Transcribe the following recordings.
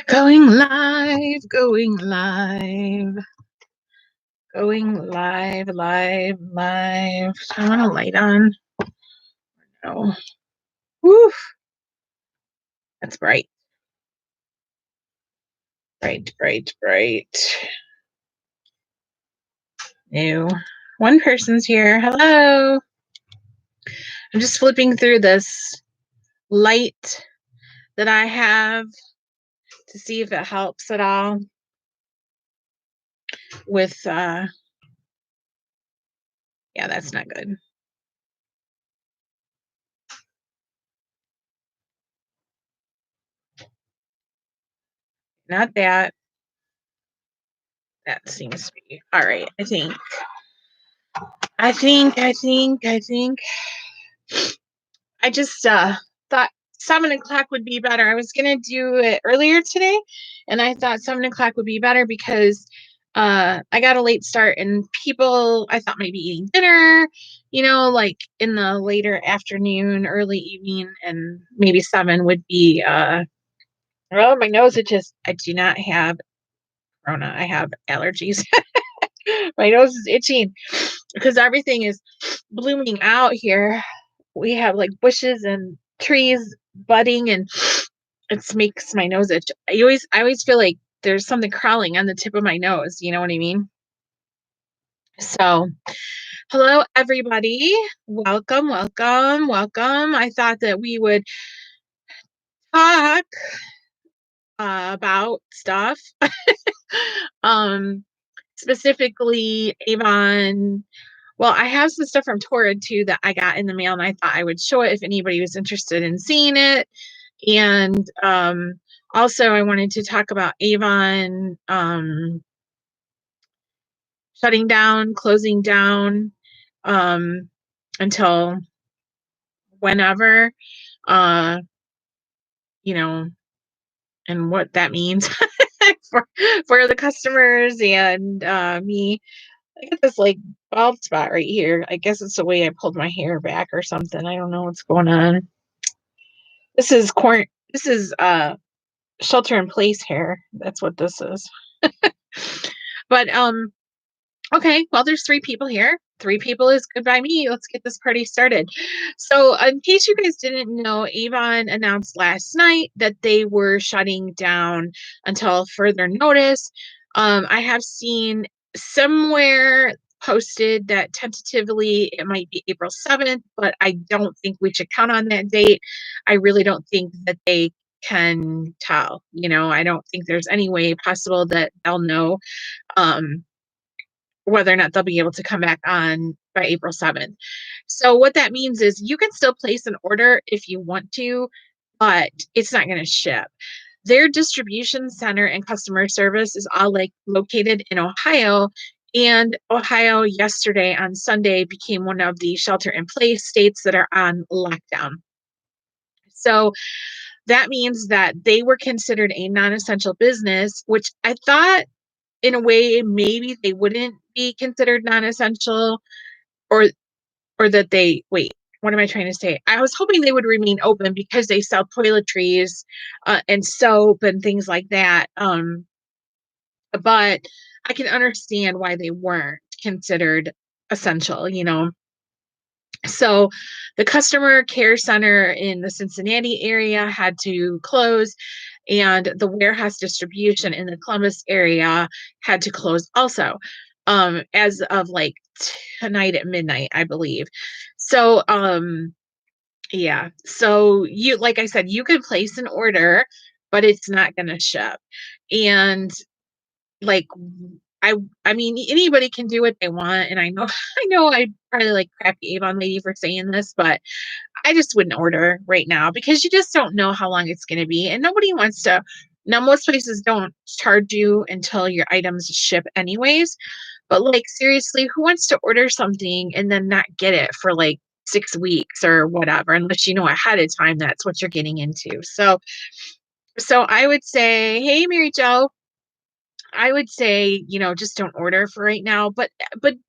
Going live, going live, going live, live, live. I want a light on. No. Woo, that's bright. Bright, bright, bright. New. One person's here. Hello. I'm just flipping through this light that I have to see if it helps at all with, yeah, that's not good. Not that. That seems to be all right. I think I just thought 7 o'clock would be better. I was gonna do it earlier today, and I thought 7 o'clock would be better because I got a late start and people I thought might be eating dinner, like in the later afternoon, early evening, and maybe 7 would be well, my nose I do not have corona. I have allergies. My nose is itching because everything is blooming out here. We have like bushes and trees budding, and it makes my nose itch. I always feel like there's something crawling on the tip of my nose. You know what I mean? So, hello everybody. Welcome, welcome, welcome. I thought that we would talk about stuff. Specifically Avon. Well, I have some stuff from Torrid too that I got in the mail, and I thought I would show it if anybody was interested in seeing it. And also, I wanted to talk about Avon shutting down, closing down until whenever, uh, you know, and what that means for the customers and me. I got this like bald spot right here. I guess it's the way I pulled my hair back or something. I don't know what's going on. This is corn. This is shelter in place hair. That's what this is. But okay, well, there's 3 people here. 3 people is good by me. Let's get this party started. So, in case you guys didn't know, Avon announced last night that they were shutting down until further notice. I have seen somewhere posted that tentatively it might be April 7th, but I don't think we should count on that date. I really don't think that they can tell. I don't think there's any way possible that they'll know. Whether or not they'll be able to come back on by April 7th. So what that means is you can still place an order if you want to, but it's not going to ship. Their distribution center and customer service is all like located in Ohio. And Ohio yesterday on Sunday became one of the shelter in place states that are on lockdown. So that means that they were considered a non-essential business, which I thought in a way maybe they wouldn't be considered non-essential, or that they wait, what am I trying to say? I was hoping they would remain open because they sell toiletries and soap and things like that, but I can understand why they weren't considered essential. So the customer care center in the Cincinnati area had to close, and the warehouse distribution in the Columbus area had to close also, as of like tonight at midnight, I believe. So yeah. So like I said, you could place an order, but it's not going to ship. And like I I mean anybody can do what they want, and I know I probably like crappy Avon lady for saying this, but I just wouldn't order right now because you just don't know how long it's going to be, and nobody wants to. Now most places don't charge you until your items ship anyways, but like seriously, who wants to order something and then not get it for like 6 weeks or whatever, unless you know ahead of time that's what you're getting into. So I would say, hey Mary Jo, I would say, just don't order for right now, but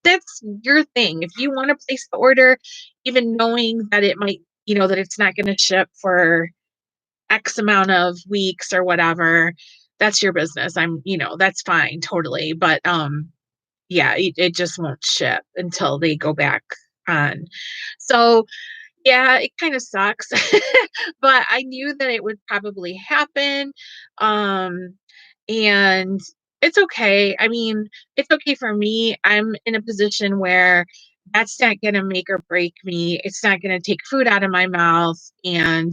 that's your thing. If you want to place the order, even knowing that it might, that it's not going to ship for, X amount of weeks or whatever, that's your business. That's fine, totally. But yeah, it just won't ship until they go back on. So yeah, it kind of sucks, but I knew that it would probably happen. Um, and it's okay. I mean, it's okay for me. I'm in a position where that's not going to make or break me. It's not going to take food out of my mouth. And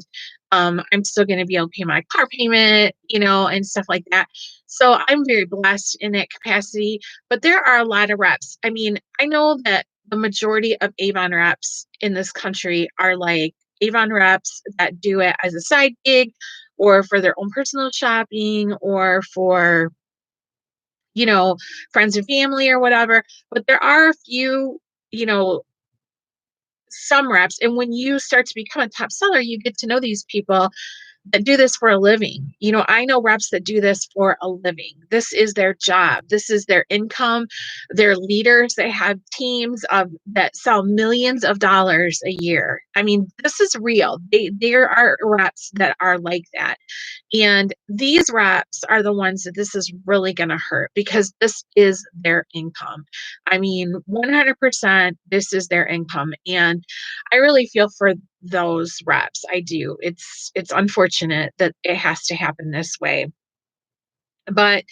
I'm still going to be able to pay my car payment, and stuff like that. So I'm very blessed in that capacity. But there are a lot of reps. I mean, I know that the majority of Avon reps in this country are like Avon reps that do it as a side gig or for their own personal shopping or for, you know, friends and family or whatever. But there are a few, you know, some reps. And when you start to become a top seller, you get to know these people that do this for a living. I know reps that do this for a living. This is their job. This is their income. They're leaders. They have teams of that sell millions of dollars a year. I mean, this is real. There are reps that are like that. And these reps are the ones that this is really going to hurt because this is their income. I mean, 100% this is their income. And I really feel for those reps. I do. It's unfortunate that it has to happen this way, but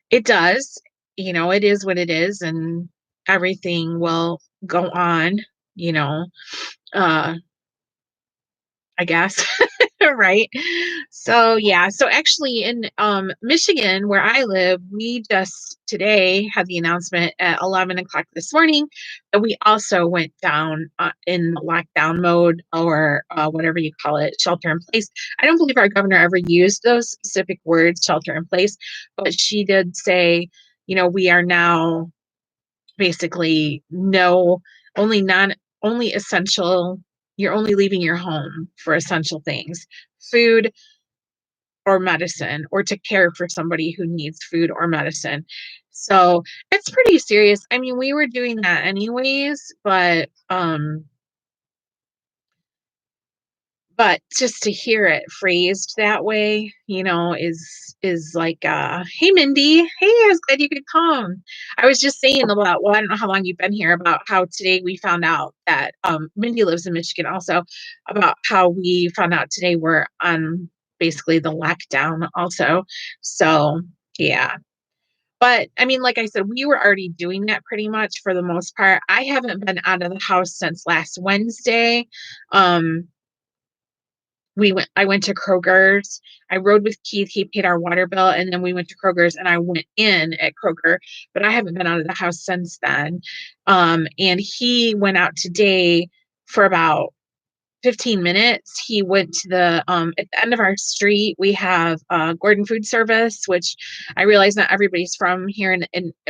it does. It is what it is, and everything will go on, you know, uh, I guess. Right? So, yeah. So actually in Michigan, where I live, we just today had the announcement at 11 o'clock this morning that we also went down in lockdown mode or whatever you call it, shelter in place. I don't believe our governor ever used those specific words, shelter in place, but she did say, we are now basically no, only non, only essential, you're only leaving your home for essential things, food or medicine, or to care for somebody who needs food or medicine. So it's pretty serious. I mean, we were doing that anyways, but just to hear it phrased that way, is like, hey Mindy, hey, I was glad you could come. I was just saying about, well, I don't know how long you've been here, about how today we found out that Mindy lives in Michigan also, about how we found out today we're on basically the lockdown also. So yeah. But I mean, like I said, we were already doing that pretty much for the most part. I haven't been out of the house since last Wednesday. Um, I went to Kroger's. I rode with Keith. He paid our water bill, and then we went to Kroger's, and I went in at Kroger, but I haven't been out of the house since then. And he went out today for about 15 minutes. He went to at the end of our street, we have Gordon Food Service, which I realize not everybody's from here,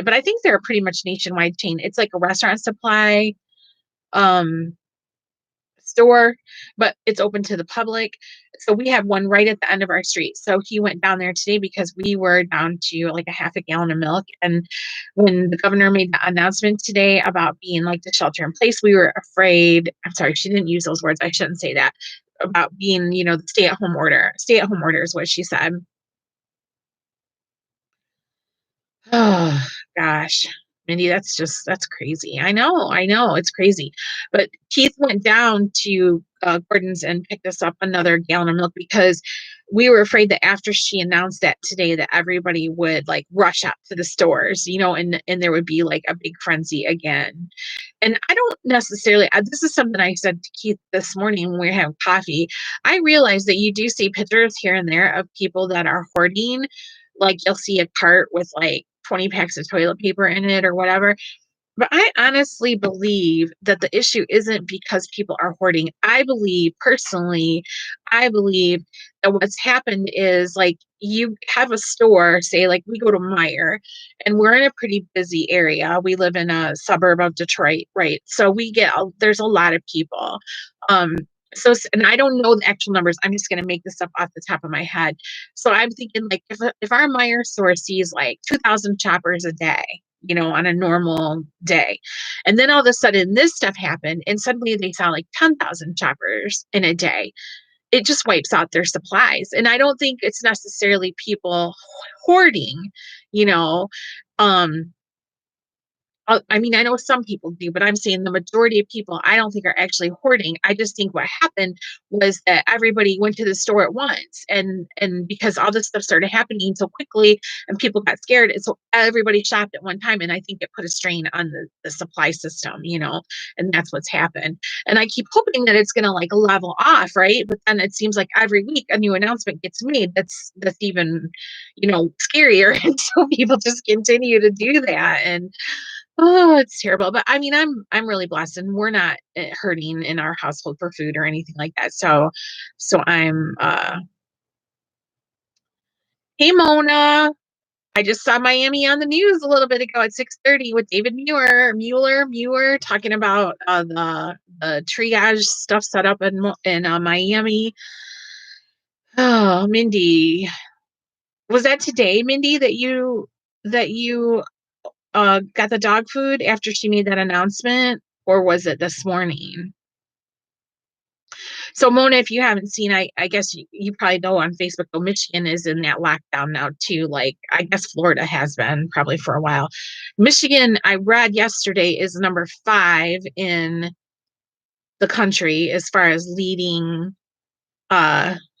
but I think they're a pretty much nationwide chain. It's like a restaurant supply um store, but it's open to the public. So we have one right at the end of our street. So he went down there today because we were down to like a half a gallon of milk. And when the governor made the announcement today about being like the shelter in place, we were afraid. I'm sorry, she didn't use those words. I shouldn't say that. About being, the stay at home order. Stay at home order is what she said. Oh gosh, Mindy, that's crazy. I know, it's crazy. But Keith went down to Gordon's and picked us up another gallon of milk because we were afraid that after she announced that today, that everybody would like rush out to the stores, and there would be like a big frenzy again. And I don't necessarily, this is something I said to Keith this morning when we were having coffee. I realize that you do see pictures here and there of people that are hoarding. Like you'll see a cart with like 20 packs of toilet paper in it or whatever. But I honestly believe that the issue isn't because people are hoarding. I believe that what's happened is like you have a store, say like we go to Meyer, and we're in a pretty busy area. We live in a suburb of Detroit, right? So there's a lot of people. Um, and I don't know the actual numbers. I'm just going to make this up off the top of my head. So I'm thinking like if our Meyer store sees like 2,000 shoppers a day, on a normal day. And then all of a sudden this stuff happened and suddenly they saw like 10,000 shoppers in a day. it just wipes out their supplies. And I don't think it's necessarily people hoarding, you know. Um, I mean, I know some people do, but I'm saying the majority of people I don't think are actually hoarding. I just think what happened was that everybody went to the store at once, and because all this stuff started happening so quickly and people got scared, and so everybody shopped at one time, and I think it put a strain on the supply system, and that's what's happened. And I keep hoping that it's going to like level off, right? But then it seems like every week a new announcement gets made that's even, scarier, and so people just continue to do that. And oh, it's terrible. But I mean, I'm really blessed, and we're not hurting in our household for food or anything like that. So I'm hey Mona. I just saw Miami on the news a little bit ago at 6:30 with David Mueller talking about the triage stuff set up in Miami. Oh, Mindy, was that today, Mindy, that you got the dog food after she made that announcement, or was it this morning? So Mona, if you haven't seen, I guess you probably know on Facebook, though, Michigan is in that lockdown now too. Like I guess Florida has been probably for a while. Michigan, I read yesterday, is number 5 in the country as far as leading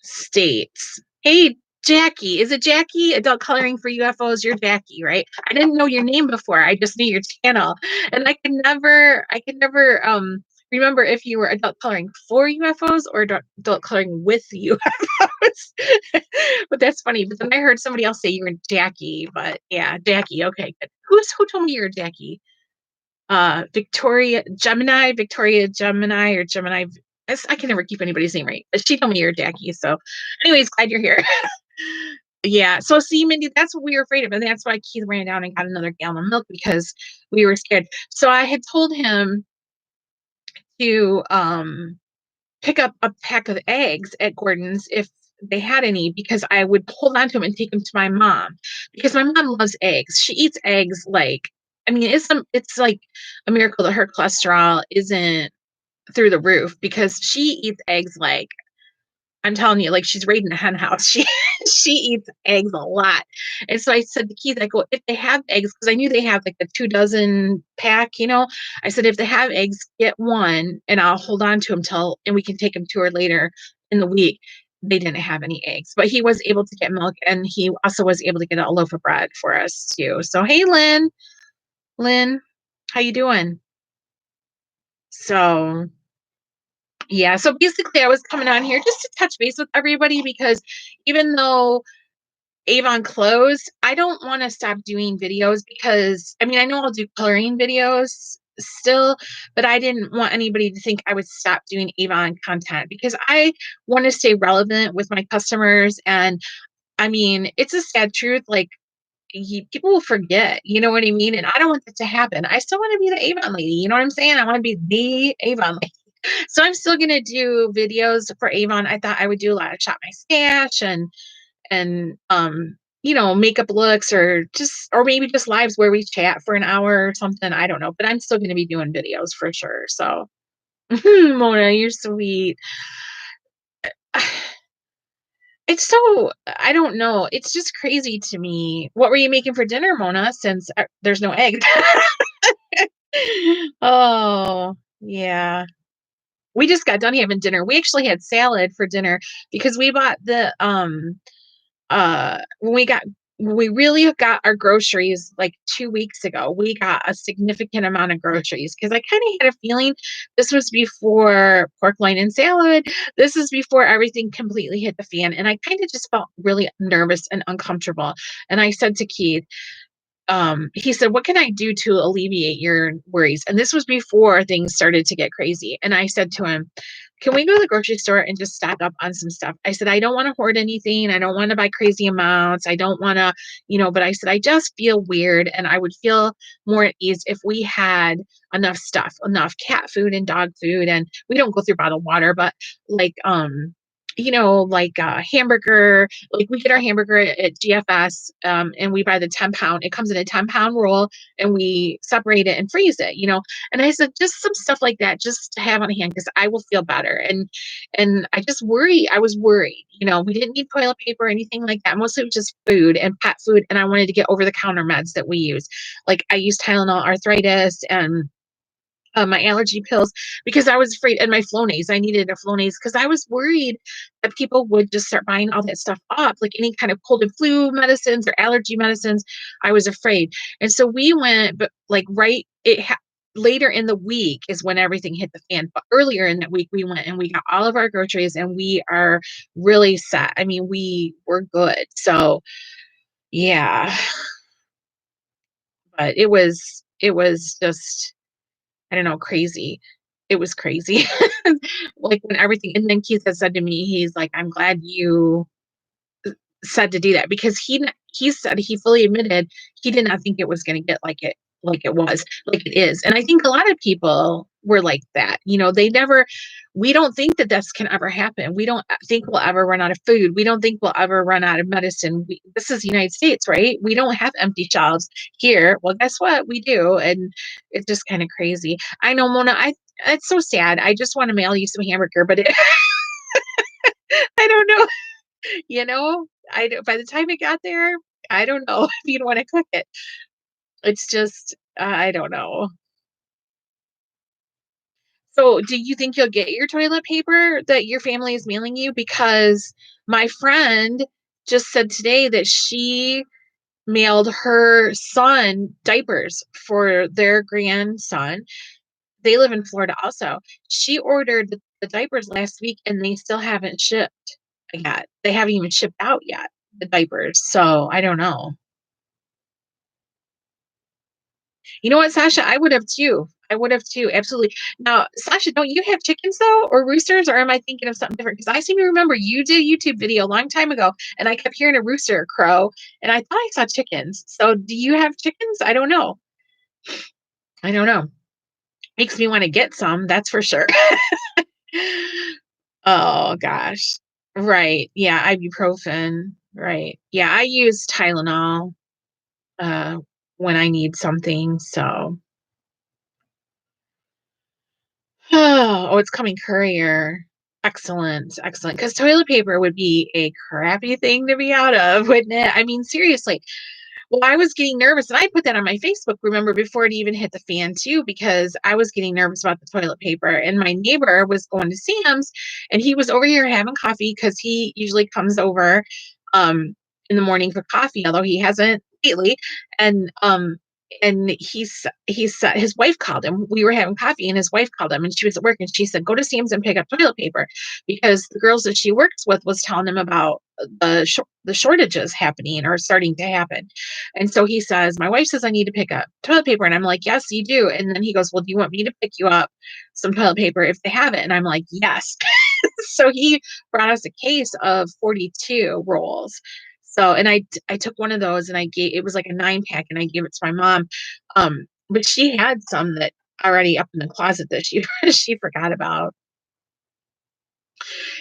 states. Hey, Jackie, is it Jackie? Adult Coloring for UFOs. You're Jackie, right? I didn't know your name before. I just knew your channel, and I could never remember if you were adult coloring for UFOs or adult coloring with UFOs. But that's funny. But then I heard somebody else say you were Jackie. But yeah, Jackie. Okay, good. Who told me you're Jackie? Victoria Gemini, or Gemini. I can never keep anybody's name right, but she told me you're Jackie. So, anyways, glad you're here. Yeah. So, see, Mindy, that's what we were afraid of, and that's why Keith ran down and got another gallon of milk, because we were scared. So I had told him to pick up a pack of eggs at Gordon's if they had any, because I would hold on to them and take them to my mom, because my mom loves eggs. She eats eggs like, I mean, it's like a miracle that her cholesterol isn't through the roof, because she eats eggs like, I'm telling you, like she's raiding a hen house. She eats eggs a lot. And so I said to Keith, I go, if they have eggs, because I knew they have like a 2 dozen pack. I said, if they have eggs, get one and I'll hold on to them and we can take them to her later in the week. They didn't have any eggs, but he was able to get milk, and he also was able to get a loaf of bread for us too. So hey, Lynn, how you doing? So yeah, so basically I was coming on here just to touch base with everybody, because even though Avon closed, I don't want to stop doing videos, because I mean, I know I'll do coloring videos still, but I didn't want anybody to think I would stop doing Avon content, because I want to stay relevant with my customers. And I mean, it's a sad truth. Like, people will forget, you know what I mean? And I don't want that to happen. I still want to be the Avon lady. You know what I'm saying? I want to be the Avon lady. So I'm still gonna do videos for Avon. I thought I would do a lot of shop my stash and makeup looks, or maybe just lives where we chat for an hour or something. I don't know, but I'm still gonna be doing videos for sure. So Mona, you're sweet. It's so, I don't know. It's just crazy to me. What were you making for dinner, Mona? Since there's no eggs. Oh, yeah. We just got done having dinner. We actually had salad for dinner, because we bought when we really got our groceries like 2 weeks ago. We got a significant amount of groceries, because I kind of had a feeling this was before pork loin and salad. This is before everything completely hit the fan. And I kind of just felt really nervous and uncomfortable. And I said to Keith, he said, what can I do to alleviate your worries? And this was before things started to get crazy. And I said to him, can we go to the grocery store and just stock up on some stuff? I said, I don't want to hoard anything. I don't want to buy crazy amounts. I don't want to, but I said, I just feel weird, and I would feel more at ease if we had enough stuff, enough cat food and dog food. And we don't go through bottled water, but like, like a hamburger, like we get our hamburger at GFS, and we buy the 10 pound, it comes in a 10-pound roll and we separate it and freeze it, and I said, just some stuff like that, just to have on hand because I will feel better. And I was worried, we didn't need toilet paper or anything like that. Mostly it was just food and pet food. And I wanted to get over the counter meds that we use. Like I use Tylenol, arthritis, and my allergy pills because I was afraid, and my Flonase. I needed a Flonase because I was worried that people would just start buying all that stuff up, like any kind of cold and flu medicines or allergy medicines. I was afraid, and so we went, but like later in the week is when everything hit the fan. But earlier in that week, we went and we got all of our groceries, and we are really set. I mean, we were good. So yeah, but it was just, I don't know, crazy. It was crazy. Like when everything, and then Keith has said to me, he's like, I'm glad you said to do that because he said, he fully admitted he did not think it was going to get like it is. And I think a lot of people were like that. We don't think that this can ever happen. We don't think we'll ever run out of food. We don't think we'll ever run out of medicine. This is the United States, right? We don't have empty shelves here. Well, guess what? We do. And it's just kind of crazy. I know, Mona, it's so sad. I just want to mail you some hamburger, but I don't know. By the time it got there, I don't know if you'd want to cook it. It's just, I don't know. So, do you think you'll get your toilet paper that your family is mailing you? Because my friend just said today that she mailed her son diapers for their grandson. They live in Florida also. She ordered the diapers last week and they still haven't shipped yet. They haven't even shipped out yet, the diapers. So, I don't know. You know what, Sasha? I would have too. I would have too. Absolutely. Now, Sasha, don't you have chickens though, or roosters, or am I thinking of something different? Because I seem to remember you did a YouTube video a long time ago, and I kept hearing a rooster crow, and I thought I saw chickens. So, do you have chickens? I don't know. I don't know. Makes me want to get some. That's for sure. Oh gosh. Right. Yeah. Ibuprofen. Right. Yeah. I use Tylenol uh, when I need something. So. Oh, it's coming courier. Excellent, excellent. Because toilet paper would be a crappy thing to be out of, wouldn't it? I mean, seriously. Well, I was getting nervous, and I put that on my Facebook, remember, before it even hit the fan, too, because I was getting nervous about the toilet paper. And my neighbor was going to Sam's, and he was over here having coffee because he usually comes over in the morning for coffee, although he hasn't lately. And his wife called him. We were having coffee, and his wife called him, and she was at work, and she said, "Go to Sam's and pick up toilet paper," because the girls that she works with was telling him about the shortages happening or starting to happen. And so he says, "My wife says I need to pick up toilet paper," and I'm like, "Yes, you do." And then he goes, "Well, do you want me to pick you up some toilet paper if they have it?" And I'm like, "Yes." So he brought us a case of 42 rolls. So, and I took one of those and it was like a 9 pack, and I gave it to my mom. But she had some that already up in the closet that she she forgot about.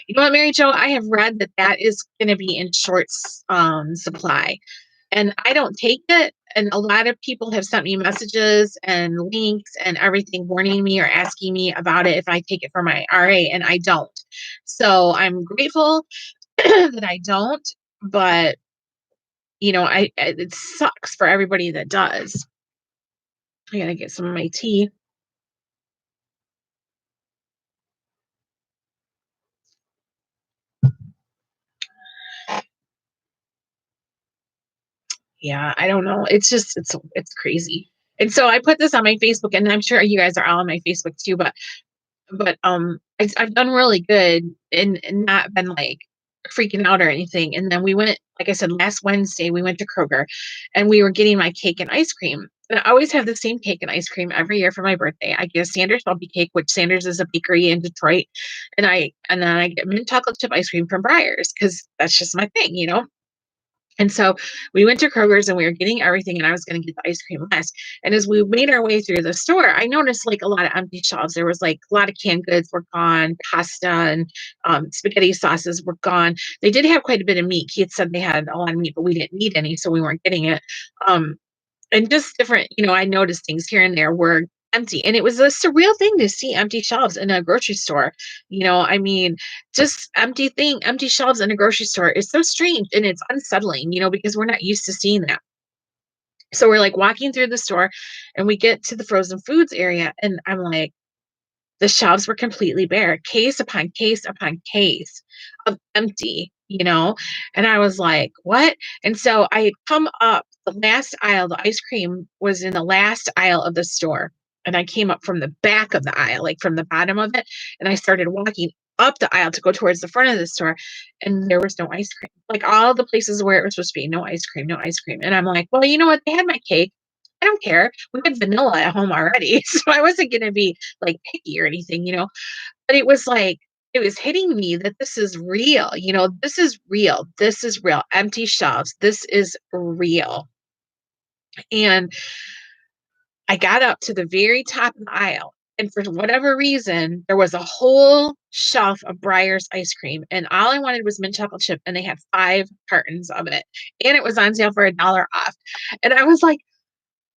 You know what, Mary Jo? I have read that that is going to be in short supply, and I don't take it. And a lot of people have sent me messages and links and everything, warning me or asking me about it if I take it for my RA, and I don't. So I'm grateful that I don't, but it sucks for everybody that does. I gotta get some of my tea. Yeah, I don't know. It's just it's crazy. And so I put this on my Facebook, and I'm sure you guys are all on my Facebook too. But I've done really good and not been like freaking out or anything. And then we went, like I said, last Wednesday we went to Kroger, and we were getting my cake and ice cream. And I always have the same cake and ice cream every year for my birthday. I get a Sanders Bumpy cake, which Sanders is a bakery in Detroit, and then I get mint chocolate chip ice cream from Breyers because that's just my thing. And so we went to Kroger's and we were getting everything, and I was going to get the ice cream last. And as we made our way through the store, I noticed like a lot of empty shelves. There was like a lot of canned goods were gone, pasta and spaghetti sauces were gone. They did have quite a bit of meat. He had said they had a lot of meat, but we didn't need any, so we weren't getting it. Um, and just different, I noticed things here and there were empty. And it was a surreal thing to see empty shelves in a grocery store. I mean, just empty shelves in a grocery store is so strange and it's unsettling, because we're not used to seeing that. So we're like walking through the store and we get to the frozen foods area and I'm like, the shelves were completely bare, case upon case upon case of empty. And I was like, "What?" And so I had come up the last aisle, the ice cream was in the last aisle of the store, and I came up from the back of the aisle, like, from the bottom of it, and I started walking up the aisle to go towards the front of the store, and there was no ice cream. Like, all the places where it was supposed to be, no ice cream, no ice cream, and I'm like, "Well, you know what? They had my cake. I don't care. We had vanilla at home already, so I wasn't gonna be, like, picky or anything. But it was like it was hitting me that this is real. This is real. This is real. Empty shelves. This is real. And I got up to the very top of the aisle, and for whatever reason, there was a whole shelf of Breyer's ice cream, and all I wanted was mint chocolate chip, and they had 5 cartons of it, and it was on sale for $1 off. And I was like,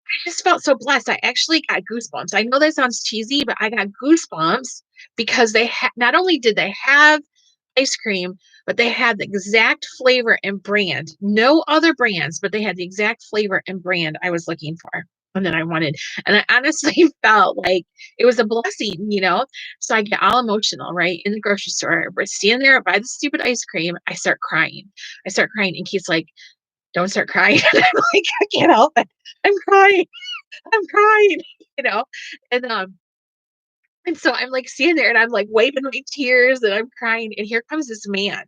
I just felt so blessed. I actually got goosebumps. I know that sounds cheesy, but I got goosebumps because not only did they have ice cream, but they had the exact flavor and brand. No other brands, but they had the exact flavor and brand I was looking for and that I wanted. And I honestly felt like it was a blessing. So I get all emotional, right? In the grocery store. We're standing there by the stupid ice cream. I start crying. And Keith's like, don't start crying. And I'm like, I can't help it. I'm crying. I'm crying, you know? And, um, and so I'm like standing there and I'm like wiping my tears and I'm crying. And here comes this man.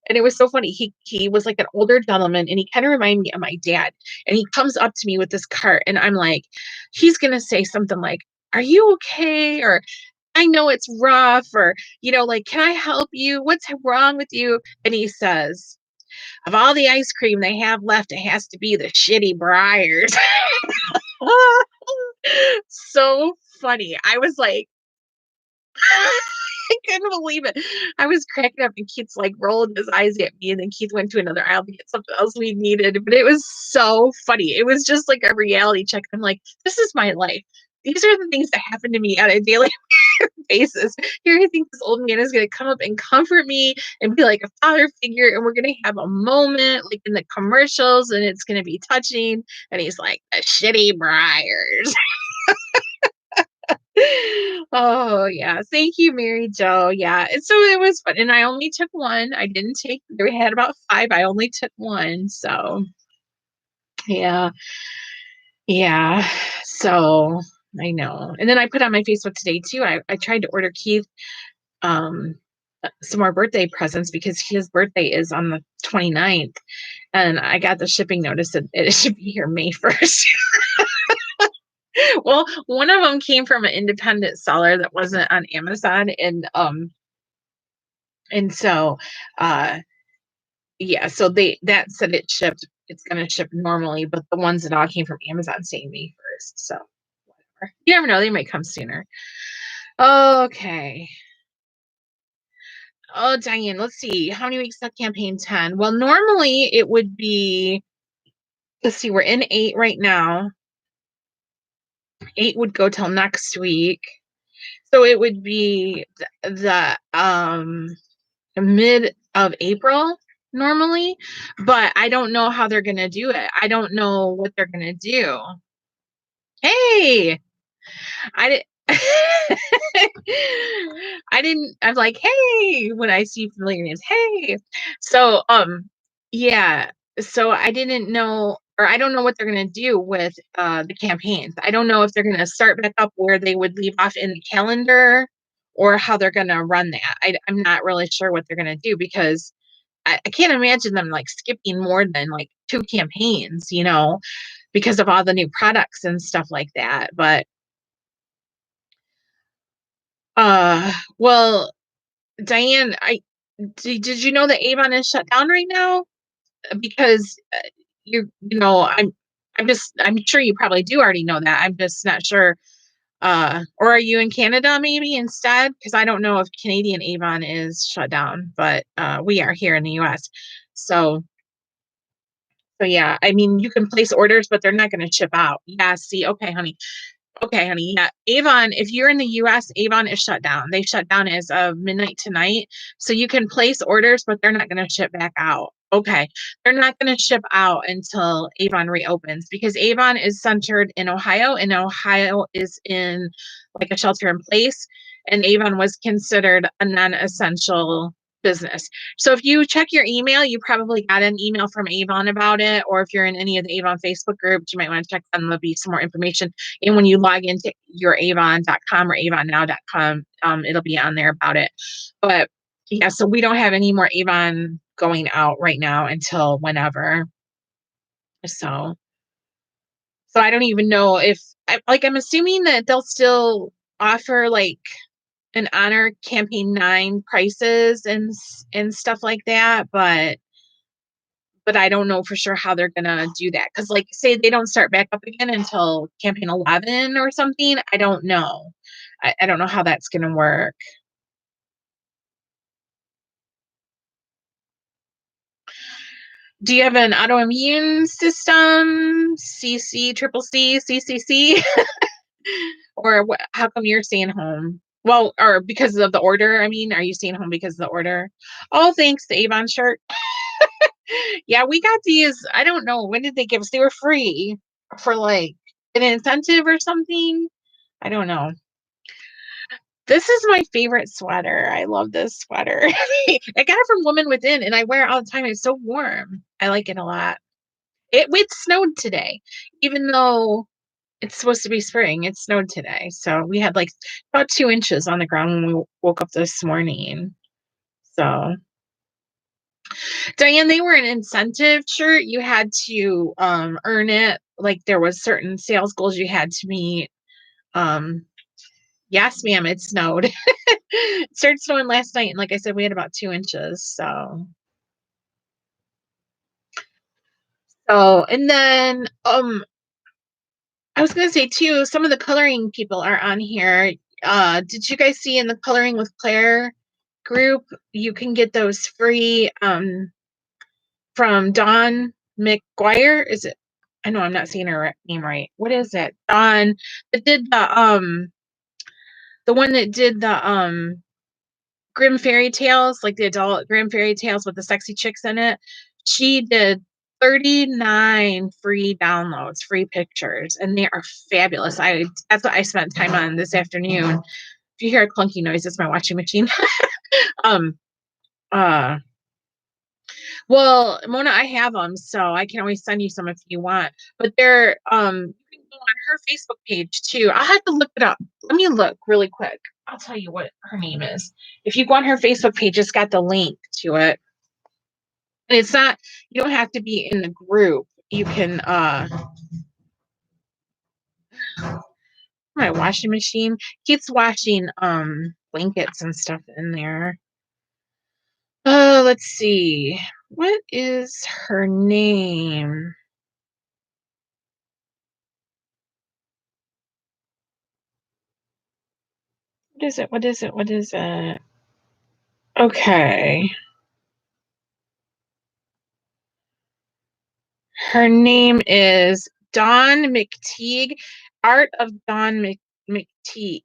And it was so funny. He was like an older gentleman and he kind of reminded me of my dad. And he comes up to me with this cart and I'm like, he's gonna say something like, are you okay? Or I know it's rough, or, like, can I help you? What's wrong with you? And he says, of all the ice cream they have left, it has to be the shitty Briars. So funny. I was like, I couldn't believe it. I was cracking up and Keith's like rolling his eyes at me, and then Keith went to another aisle to get something else we needed. But it was so funny. It was just like a reality check. I'm like, this is my life. These are the things that happen to me on a daily basis. Here I think this old man is gonna come up and comfort me and be like a father figure, and we're gonna have a moment like in the commercials, and it's gonna be touching. And he's like, the shitty Briars. Oh, yeah. Thank you, Mary Jo. Yeah. And so it was fun. And I only took one. I didn't take, we had about 5. I only took one. So, yeah. Yeah. So I know. And then I put on my Facebook today too. I tried to order Keith um some more birthday presents because his birthday is on the 29th. And I got the shipping notice that it should be here May 1st. Well, one of them came from an independent seller that wasn't on Amazon, and so, uh, yeah, so that said it's gonna ship normally, but the ones that all came from Amazon saying May 1st, so whatever. You never know, they might come sooner. Okay. Oh, Diane, let's see. How many weeks left campaign 10? Well, normally it would be, let's see, we're in 8 right now. 8 would go till next week. So it would be the mid of April normally, but I don't know how they're gonna do it. I don't know what they're gonna do. Hey, I didn't. I didn't. I'm like, hey, when I see familiar names, hey. So, yeah. So I didn't know, or I don't know what they're gonna do with the campaigns. I don't know if they're gonna start back up where they would leave off in the calendar, or how they're gonna run that. I'm not really sure what they're gonna do because I can't imagine them like skipping more than like 2 campaigns, because of all the new products and stuff like that. But well, Diane, did you know that Avon is shut down right now? because you know, I'm sure you probably do already know that. I'm just not sure. Or are you in Canada maybe instead? Because I don't know if Canadian Avon is shut down, but we are here in the US. So yeah, I mean you can place orders, but they're not going to ship out. Yeah, see, okay, honey. Okay, honey. Yeah. Avon, if you're in the US, Avon is shut down. They shut down as of midnight tonight. So you can place orders, but they're not going to ship back out. Okay. They're not going to ship out until Avon reopens because Avon is centered in Ohio and Ohio is in like a shelter in place. And Avon was considered a non essential business. So if you check your email, you probably got an email from Avon about it. Or if you're in any of the Avon Facebook groups, you might want to check them. There'll be some more information. And when you log into your avon.com or avonnow.com, it'll be on there about it. But yeah, so we don't have any more Avon going out right now until whenever. So, so I don't even know if, I'm assuming that they'll still offer like an honor campaign 9 prices and stuff like that, but I don't know for sure how they're gonna do that. Cause like say they don't start back up again until campaign 11 or something. I don't know. I don't know how that's gonna work. Do you have an autoimmune system? CC, triple C, CCC? Or what, how come you're staying home? Well, or because of the order, I mean, are you staying home because of the order? Oh, thanks, the Avon shirt. Yeah, we got these. I don't know. When did they give us? They were free for like an incentive or something. I don't know. This is my favorite sweater. I love this sweater. I got it from Woman Within and I wear it all the time. It's so warm. I like it a lot. It snowed today, even though it's supposed to be spring. It snowed today. So we had like about 2 inches on the ground when we woke up this morning. So Diane, they were an incentive shirt. You had to earn it. Like there was certain sales goals you had to meet. Um, yes, ma'am, it snowed. It started snowing last night, and like I said, we had about 2 inches. So and then I was gonna say too, some of the coloring people are on here. Did you guys see in the Coloring with Claire group? You can get those free from Dawn McGuire. Is it? I know I'm not saying her name right. What is it? Dawn that did the one that did the Grim Fairy Tales, like the adult Grim Fairy Tales with the sexy chicks in it. She did 39 free downloads, free pictures, and they are fabulous. That's what I spent time on this afternoon. If you hear a clunky noise, it's my washing machine. um uh Well, Mona, I have them, so I can always send you some if you want. But they're you can go on her Facebook page too. I'll have to look it up. Let me look really quick. I'll tell you what her name is. If you go on her Facebook page, it's got the link to it. And it's not, you don't have to be in the group. You can my washing machine keeps washing blankets and stuff in there. Oh, let's see. What is her name? What is it? What is it? What is it? Okay. Her name is Dawn McTeague. Art of Dawn McTeague.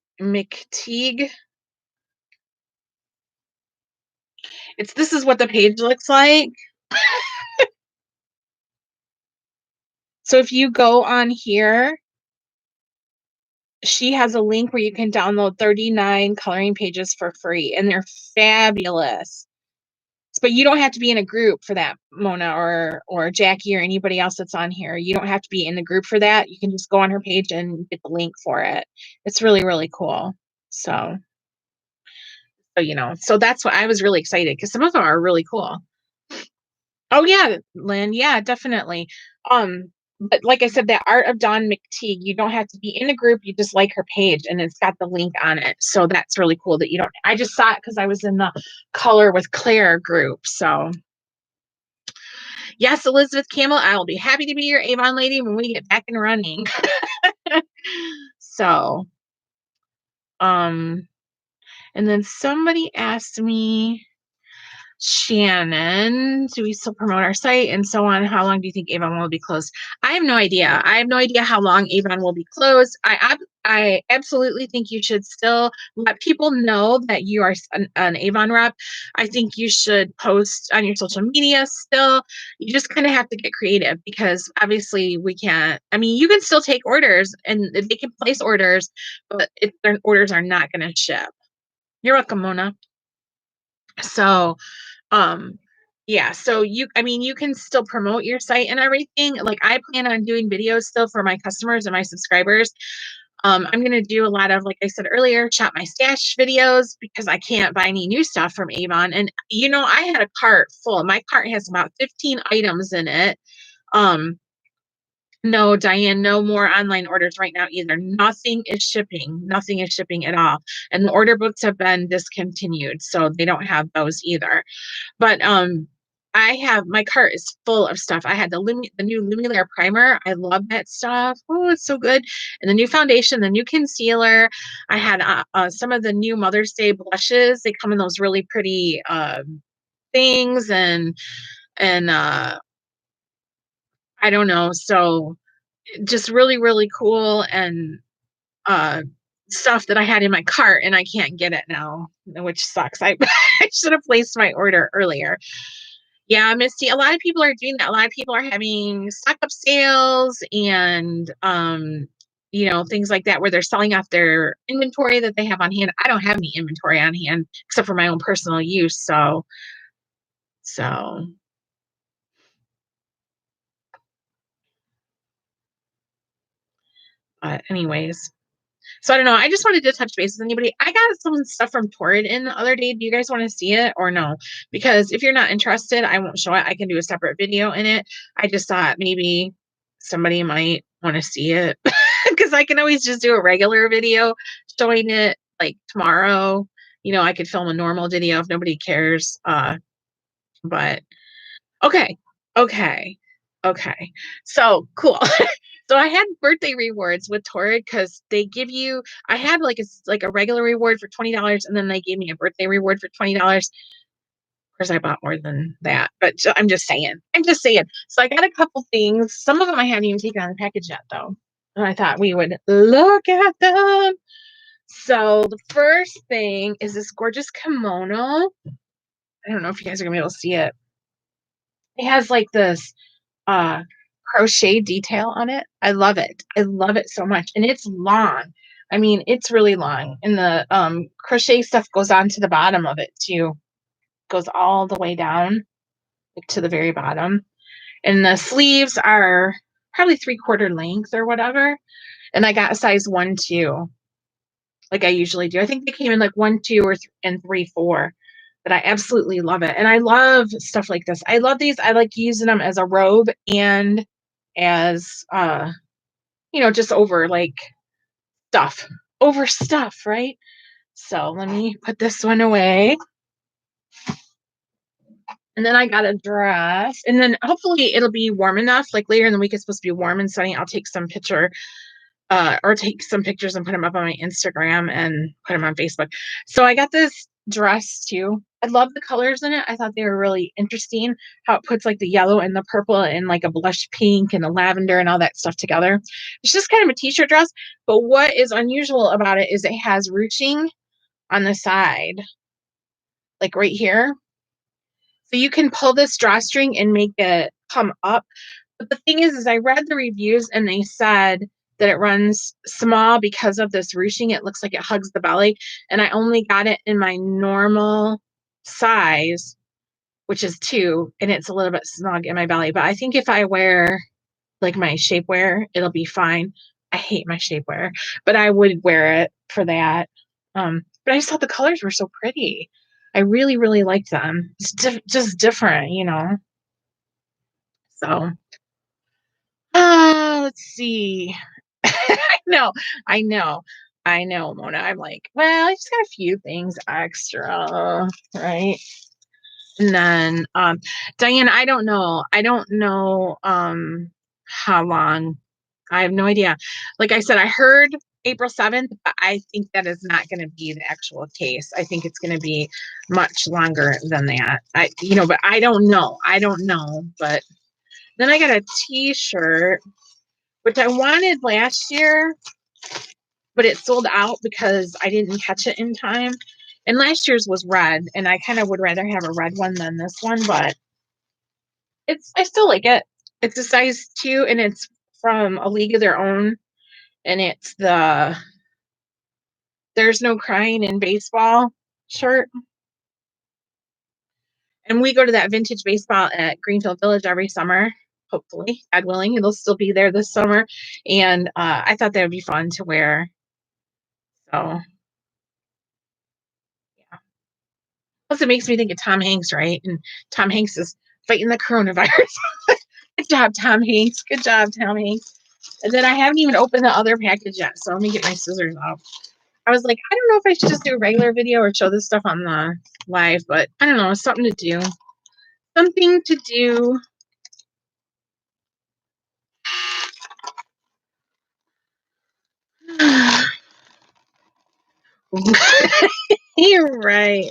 This is what the page looks like. So if you go on here, she has a link where you can download 39 coloring pages for free, and they're fabulous. But you don't have to be in a group for that, Mona or Jackie or anybody else that's on here. You don't have to be in the group for that. You can just go on her page and get the link for it. It's really, really cool. So that's what I was really excited because some of them are really cool. Oh yeah, Lynn. Yeah, definitely. But like I said, that Art of Dawn McTeague, you don't have to be in a group. You just like her page and it's got the link on it. So that's really cool that you don't. I just saw it because I was in the Color with Claire group. So Yes, Elizabeth Campbell, I will be happy to be your Avon lady when we get back and running. So, um, and then somebody asked me, Shannon, do we still promote our site and so on? How long do you think Avon will be closed? I have no idea. I have no idea how long Avon will be closed. I absolutely think you should still let people know that you are an Avon rep. I think you should post on your social media still. You just kind of have to get creative because obviously we can't. I mean, you can still take orders and they can place orders, but if their orders are not going to ship. You're welcome, Mona. So, um, yeah, so I mean, you can still promote your site and everything. Like I plan on doing videos still for my customers and my subscribers. I'm going to do a lot of, like I said earlier, shop my stash videos because I can't buy any new stuff from Avon. And, I had a cart full. My cart has about 15 items in it. No, Diane, no more online orders right now either. Nothing is shipping. Nothing is shipping at all. And the order books have been discontinued. So they don't have those either. But I have my cart is full of stuff. I had the new Lumilair primer. I love that stuff. Oh, it's so good. And the new foundation, the new concealer. I had some of the new Mother's Day blushes. They come in those really pretty things and I don't know. So just really, really cool and uh stuff that I had in my cart and I can't get it now, which sucks. I should have placed my order earlier. Yeah, Misty, a lot of people are doing that. A lot of people are having stock up sales and things like that where they're selling off their inventory that they have on hand. I don't have any inventory on hand except for my own personal use. So but anyways. So I don't know. I just wanted to touch base with anybody. I got some stuff from Torrid in the other day. Do you guys want to see it or no? Because if you're not interested, I won't show it. I can do a separate video in it. I just thought maybe somebody might want to see it because I can always just do a regular video showing it like tomorrow. I could film a normal video if nobody cares. But okay. Okay. Okay. So cool. So I had birthday rewards with Torrid because they give you. I had like a regular reward for $20, and then they gave me a birthday reward for $20. Of course, I bought more than that, but I'm just saying. I'm just saying. So I got a couple things. Some of them I haven't even taken on the package yet, though. And I thought we would look at them. So the first thing is this gorgeous kimono. I don't know if you guys are gonna be able to see it. It has like this uh crochet detail on it. I love it. I love it so much. And it's long. I mean, it's really long. And the crochet stuff goes on to the bottom of it too. Goes all the way down to the very bottom. And the sleeves are probably 3/4 length or whatever. And I got a size 1, 2, like I usually do. I think they came in like 1, 2, and 3, 4. But I absolutely love it. And I love stuff like this. I love these. I like using them as a robe and as just over like stuff, right? So let me put this one away. And then I got a dress. And then hopefully it'll be warm enough. Like later in the week, it's supposed to be warm and sunny. I'll take some or take some pictures and put them up on my Instagram and put them on Facebook. So I got this dress too. I love the colors in it. I thought they were really interesting. How it puts like the yellow and the purple and like a blush pink and the lavender and all that stuff together. It's just kind of a t-shirt dress. But what is unusual about it is it has ruching on the side, like right here. So you can pull this drawstring and make it come up. But the thing is I read the reviews and they said that it runs small because of this ruching. It looks like it hugs the belly. And I only got it in my normal size, which is 2, and it's a little bit snug in my belly. But I think if I wear like my shapewear, it'll be fine. I hate my shapewear, but I would wear it for that. But I just thought the colors were so pretty. I really, really liked them. It's just different. So, let's see. I know, I know, I know, Mona. I'm like, well, I just got a few things extra, right? And then, Diane, I don't know. I don't know how long. I have no idea. Like I said, I heard April 7th, but I think that is not going to be the actual case. I think it's going to be much longer than that. But I don't know. I don't know. But then I got a t-shirt, which I wanted last year, but it sold out because I didn't catch it in time. And last year's was red, and I kind of would rather have a red one than this one, but I still like it. It's a size 2, and it's from A League of Their Own, and it's the There's No Crying in Baseball shirt. And we go to that vintage baseball at Greenfield Village every summer. Hopefully, God willing, it'll still be there this summer. And I thought that would be fun to wear. So, yeah. Plus, it makes me think of Tom Hanks, right? And Tom Hanks is fighting the coronavirus. Good job, Tom Hanks. Good job, Tom Hanks. And then I haven't even opened the other package yet. So let me get my scissors out. I was like, I don't know if I should just do a regular video or show this stuff on the live, but I don't know, something to do. Something to do. You're right.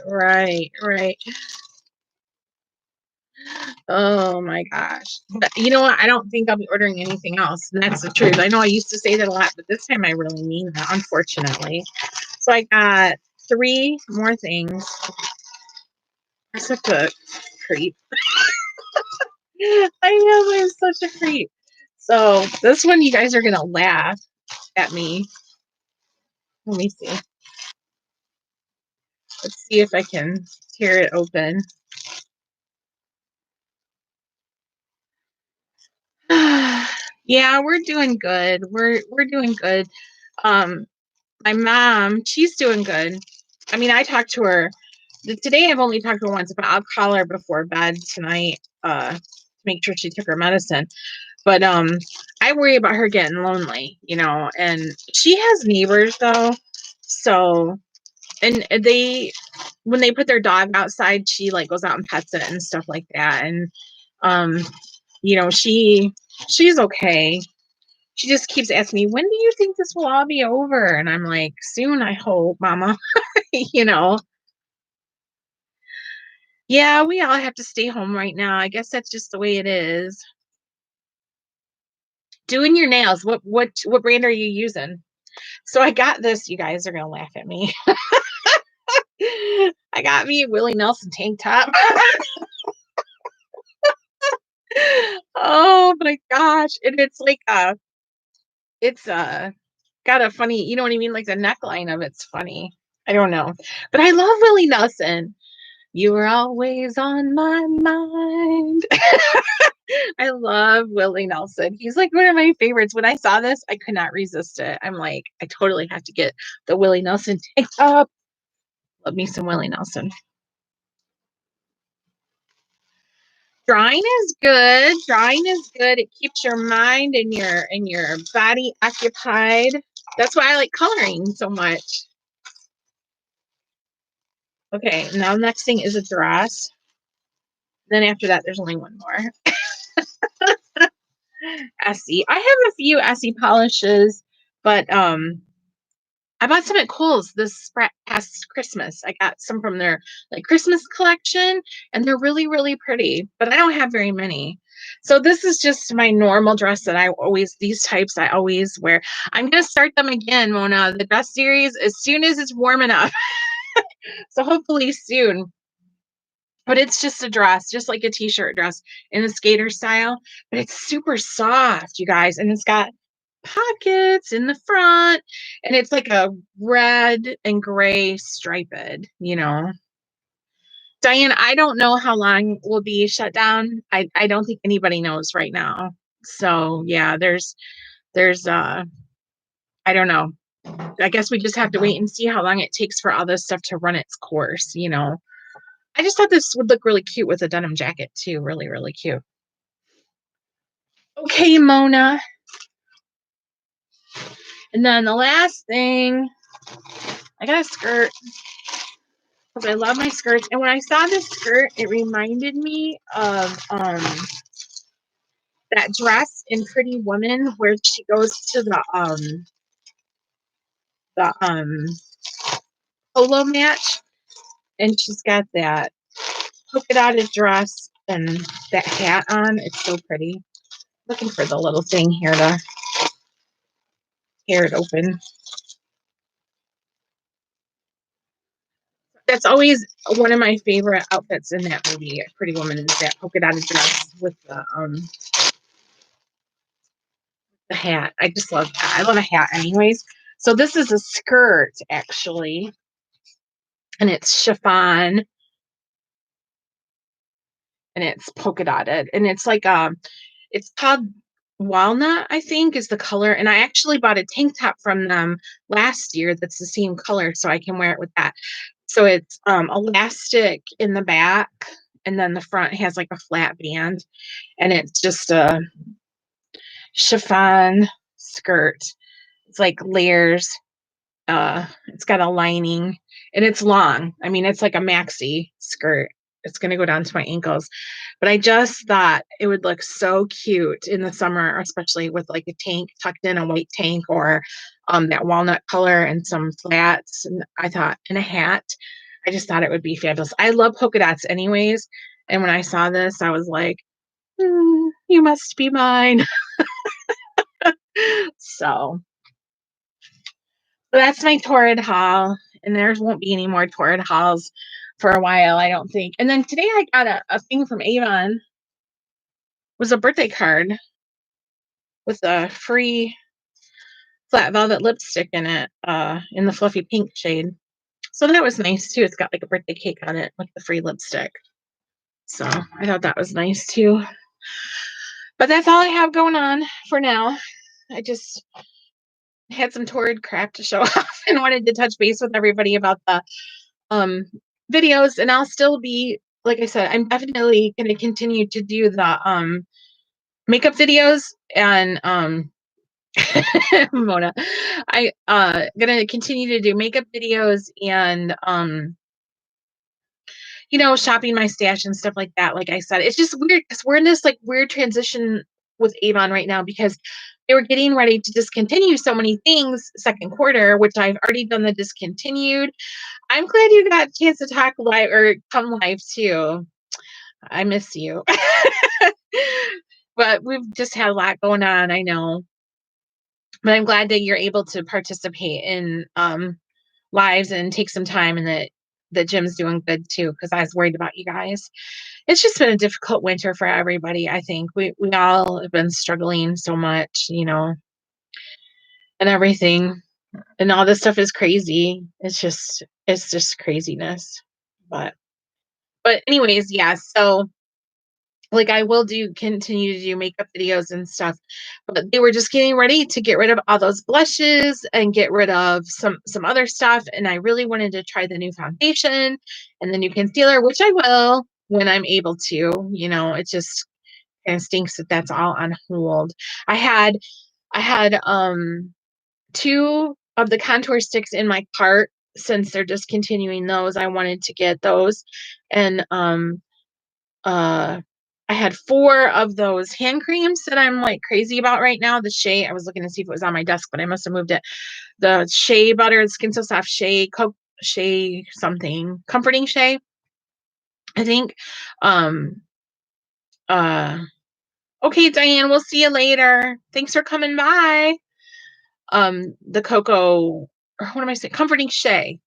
Oh my gosh. But you know what? I don't think I'll be ordering anything else. And that's the truth. I know I used to say that a lot, but this time I really mean that, unfortunately. So I got 3 more things. I'm such a creep. I am such a creep. So this one, you guys are going to laugh at me. Let me see. Let's see if I can tear it open. Yeah, we're doing good. We're doing good. My mom, she's doing good. I mean, I talked to her today. I've only talked to her once, but I'll call her before bed tonight to make sure she took her medicine. But I worry about her getting lonely, and she has neighbors though. So, and when they put their dog outside, she like goes out and pets it and stuff like that. And um, she's okay. She just keeps asking me, when do you think this will all be over? And I'm like, soon, I hope, Mama. you know. Yeah, we all have to stay home right now. I guess that's just the way it is. Doing your nails. What brand are you using? So I got this. You guys are gonna laugh at me. I got me a Willie Nelson tank top. Oh my gosh. And it's like it's got a funny, you know what I mean? Like the neckline of it's funny. I don't know. But I love Willie Nelson. You were always on my mind. I love Willie Nelson. He's like one of my favorites. When I saw this, I could not resist it. I'm like, I totally have to get the Willie Nelson tank top. Love me some Willie Nelson. Drawing is good. Drawing is good. It keeps your mind and your body occupied. That's why I like coloring so much. Okay, now the next thing is a dress. Then after that, there's only one more. Essie. I have a few Essie polishes, but I bought some at Kohl's this past Christmas. I got some from their like Christmas collection, and they're really, really pretty, but I don't have very many. So this is just my normal dress that these types I always wear. I'm going to start them again, Mona, the dress series, as soon as it's warm enough. So hopefully soon. But it's just a dress, just like a t-shirt dress in the skater style, but it's super soft, you guys, and it's got pockets in the front, and it's like a red and gray striped, Diane, I don't know how long we'll be shut down. I don't think anybody knows right now. So yeah, there's I don't know. I guess we just have to wait and see how long it takes for all this stuff to run its course. I just thought this would look really cute with a denim jacket too. Really, really cute. Okay, Mona. And then the last thing, I got a skirt. because I love my skirts. And when I saw this skirt, it reminded me of that dress in Pretty Woman where she goes to the polo match, and she's got that polka dotted dress and that hat on. It's so pretty. Looking for the little thing here to tear it open. That's always one of my favorite outfits in that movie, Pretty Woman, is that polka dotted dress with the hat. I just love that. I love a hat anyways. So this is a skirt actually, and it's chiffon and it's polka dotted, and it's like it's called walnut, I think, is the color. And I actually bought a tank top from them last year that's the same color, so I can wear it with that. So it's elastic in the back, and then the front has like a flat band, and it's just a chiffon skirt. It's like layers. It's got a lining, and it's long. I mean, it's like a maxi skirt. It's going to go down to my ankles. But I just thought it would look so cute in the summer, especially with like a tank tucked in, a white tank, or that walnut color and some flats. And I thought, and a hat. I just thought it would be fabulous. I love polka dots anyways. And when I saw this, I was like, you must be mine. So that's my Torrid haul. And there won't be any more Torrid hauls for a while, I don't think. And then today I got a thing from Avon. It was a birthday card with a free flat velvet lipstick in it, in the fluffy pink shade. So that was nice too. It's got like a birthday cake on it with the free lipstick. So I thought that was nice too. But that's all I have going on for now. I just had some Torrid crap to show off and wanted to touch base with everybody about the videos. And I'll still be, like I said, I'm definitely going to continue to do the makeup videos and Mona. I gonna continue to do makeup videos and shopping my stash and stuff like that. Like I said, it's just weird because we're in this like weird transition with Avon right now because they were getting ready to discontinue so many things second quarter, which I've already done the discontinued. I'm glad you got a chance to talk live or come live too. I miss you. But we've just had a lot going on, I know. But I'm glad that you're able to participate in lives and take some time, and that Jim's doing good too, because I was worried about you guys. It's just been a difficult winter for everybody. I think we all have been struggling so much, and everything, and all this stuff is crazy. It's just craziness. But anyways, yeah. So like I will continue to do makeup videos and stuff, but they were just getting ready to get rid of all those blushes and get rid of some other stuff, and I really wanted to try the new foundation and the new concealer, which I will when I'm able to. It just kind of stinks that that's all on hold. I had two of the contour sticks in my cart. Since they're discontinuing those, I wanted to get those, and uh I had 4 of those hand creams that I'm like crazy about right now. The Shea, I was looking to see if it was on my desk, but I must have moved it. The Shea Butter, the Skin So Soft Shea, Shea something, Comforting Shea, I think. Um, uh, okay, Diane, we'll see you later. Thanks for coming by. The Cocoa, or what am I saying? Comforting Shea.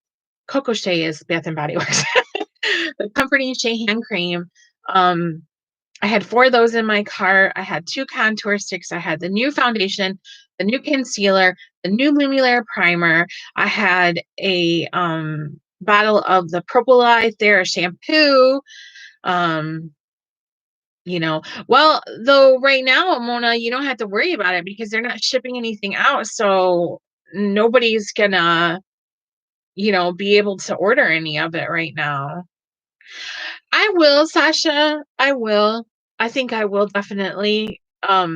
Cocoa Shea is Bath and Body Works. The Comforting Shea hand cream. I had 4 of those in my cart. I had 2 contour sticks. I had the new foundation, the new concealer, the new Lumiere primer. I had a bottle of the Propylife Thera shampoo. Well, though right now, Mona, you don't have to worry about it because they're not shipping anything out. So nobody's gonna, be able to order any of it right now. I will, Sasha. I will. I think I will definitely. I'll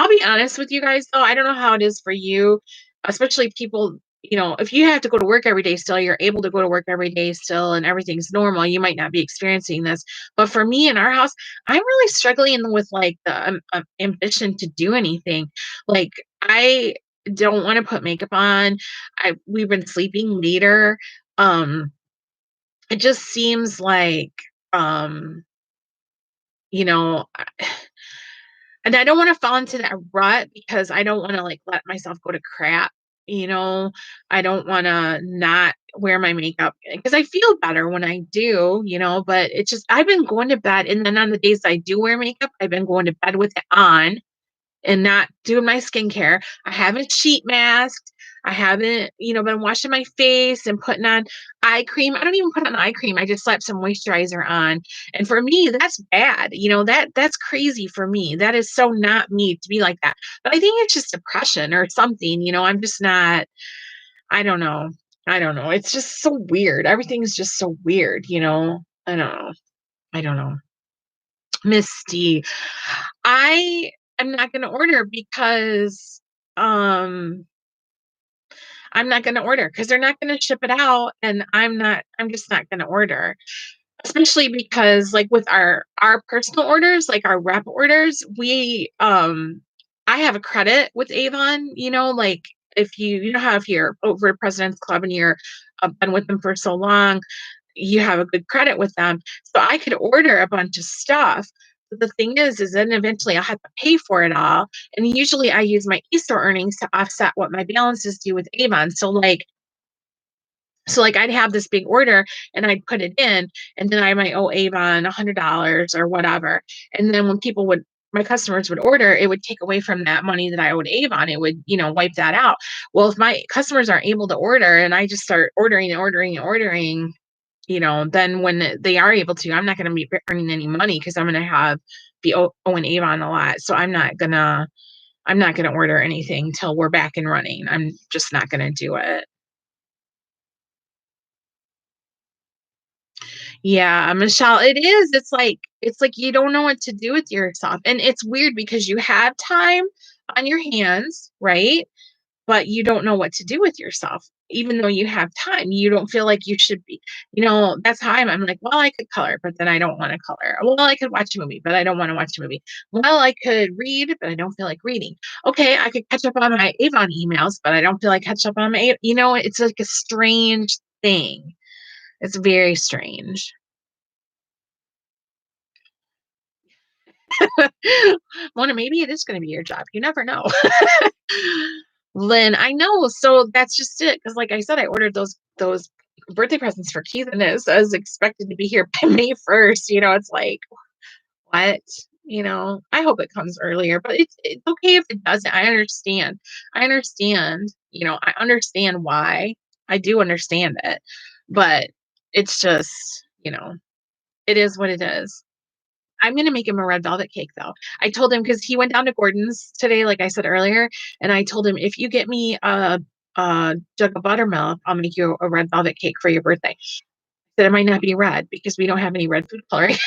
be honest with you guys though. I don't know how it is for you, especially people, if you have to go to work every day still, you're able to go to work every day still and everything's normal, you might not be experiencing this. But for me in our house, I'm really struggling with like the ambition to do anything. Like I don't want to put makeup on. We've been sleeping later. Um it just seems like um you know and I don't wanna fall into that rut because I don't wanna, like, let myself go to crap, you know? I don't wanna not wear my makeup because I feel better when I do, but it's just I've been going to bed, and then on the days I do wear makeup, I've been going to bed with it on and not doing my skincare. I haven't sheet masked. I haven't, been washing my face and putting on eye cream. I don't even put on eye cream. I just slap some moisturizer on. And for me, that's bad. That's crazy for me. That is so not me to be like that. But I think it's just depression or something. I'm just not, I don't know. I don't know. It's just so weird. Everything's just so weird. I don't know. I don't know. Misty. I am not gonna order because, um, I'm not gonna order because 'cause they're not gonna ship it out, and I'm just not gonna order. Especially because, like, with our personal orders, like, our rep orders, I have a credit with Avon, like, if you know how if you're over at President's Club and you're, been with them for so long, you have a good credit with them. So I could order a bunch of stuff. But the thing is then eventually I'll have to pay for it all. And usually I use my eStore earnings to offset what my balances do with Avon. So I'd have this big order and I'd put it in, and then I might owe Avon $100 or whatever. And then when my customers would order, it would take away from that money that I owed Avon. It would, wipe that out. Well, if my customers aren't able to order and I just start ordering and ordering and ordering, then when they are able to, I'm not going to be earning any money because I'm going to be owing Avon a lot. So I'm not gonna order anything till we're back and running. I'm just not gonna do it. Yeah, Michelle, it is. It's like you don't know what to do with yourself. And it's weird because you have time on your hands, right? But you don't know what to do with yourself. Even though you have time, you don't feel like you should be. That's how I'm like, well, I could color, but then I don't want to color. Well, I could watch a movie, but I don't want to watch a movie. Well, I could read, but I don't feel like reading. Okay, I could catch up on my Avon emails, but I don't feel like catch up on it's like a strange thing. It's very strange. Well, maybe it is going to be your job. You never know. Lynn, I know. So that's just it. Because, like I said, I ordered those birthday presents for Keith, and I was expected to be here by May 1st. It's like what? I hope it comes earlier, but it's okay if it doesn't. I understand. I understand. I understand why. I do understand it, but it's just it is what it is. I'm gonna make him a red velvet cake, though. I told him because he went down to Gordon's today, like I said earlier, and I told him, "If you get me a jug of buttermilk, I'll make you a red velvet cake for your birthday." I said, "It might not be red because we don't have any red food coloring."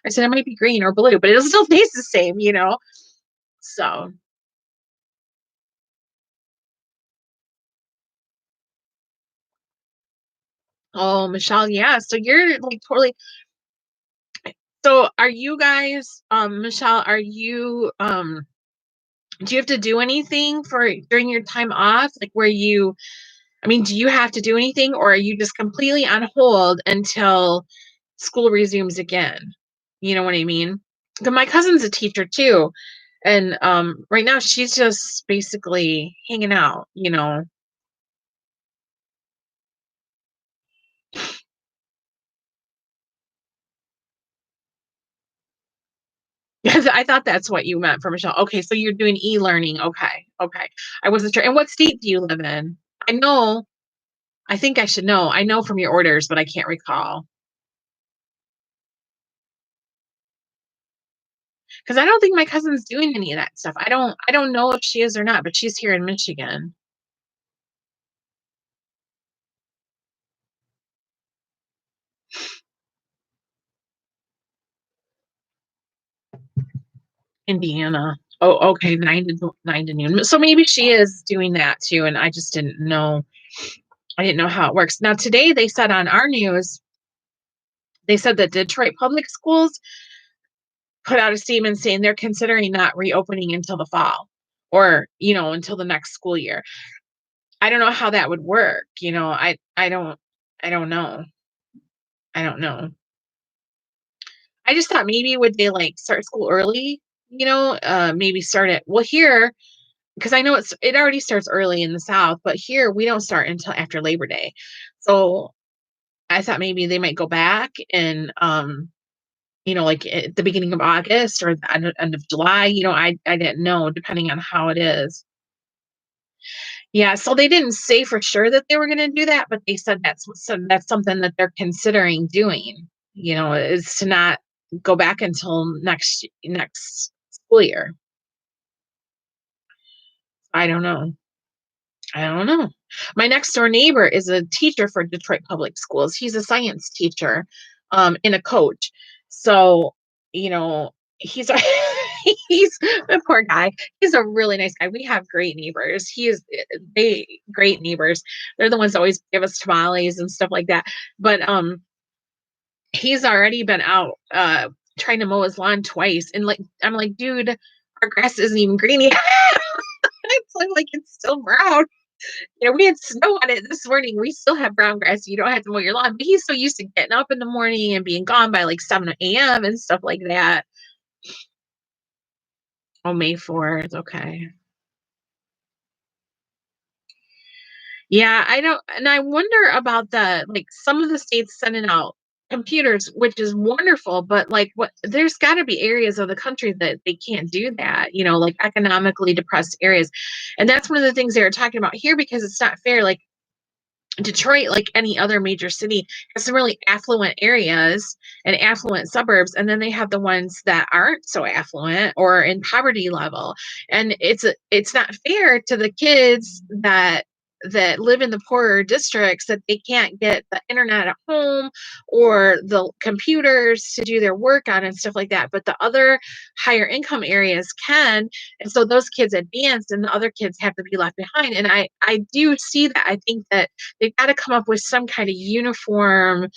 I said, "It might be green or blue, but it'll still taste the same." So, oh, Michelle, yeah, so you're, like, totally so are you guys, Michelle, do you have to do anything for during your time off? Like, do you have to do anything or are you just completely on hold until school resumes again? You know what I mean? 'Cause my cousin's a teacher too, and, right now she's just basically hanging out. 'Cause I thought that's what you meant for Michelle. Okay, so you're doing e-learning. Okay, okay. I wasn't sure. And what state do you live in? I know I think I should know. I know from your orders, but I can't recall. Because I don't think my cousin's doing any of that stuff. I don't know if she is or not, but she's here in Michigan. Indiana. Oh, okay, 9 to noon. So maybe she is doing that too, and I just didn't know. I didn't know how it works. Now, today they said on our news, they said that Detroit Public Schools put out a statement saying they're considering not reopening until the fall or, until the next school year. I don't know how that would work. I don't know. I don't know. I just thought maybe would they like start school early, maybe start it well here because I know it already starts early in the South, but here we don't start until after Labor Day. So I thought maybe they might go back and like at the beginning of August or the end of July. I didn't know depending on how it is. Yeah, so they didn't say for sure that they were gonna do that, but they said that's something that they're considering doing, is to not go back until next school year. I don't know. I don't know. My next door neighbor is a teacher for Detroit Public Schools. He's a science teacher, and a coach. So, you know, he's a he's a poor guy. He's a really nice guy. We have great neighbors. They great neighbors. They're the ones that always give us tamales and stuff like that. But he's already been out trying to mow his lawn twice. And like I'm like, dude, our grass isn't even green yet. It's still brown. We had snow on it this morning. We still have brown grass. You don't have to mow your lawn. But he's so used to getting up in the morning and being gone by like 7 a.m. and stuff like that. Oh, May 4th. Okay. Yeah, I don't, and I wonder about some of the states sending out computers, which is wonderful, but like there's got to be areas of the country that they can't do that, like economically depressed areas. And that's one of the things they were talking about here because it's not fair. Like Detroit, like any other major city, has some really affluent areas and affluent suburbs, and then they have the ones that aren't so affluent or in poverty level. And it's not fair to the kids that live in the poorer districts that they can't get the internet at home or the computers to do their work on and stuff like that. But the other higher income areas can, and so those kids advance and the other kids have to be left behind. And I do see that. I think that they've got to come up with some kind of uniform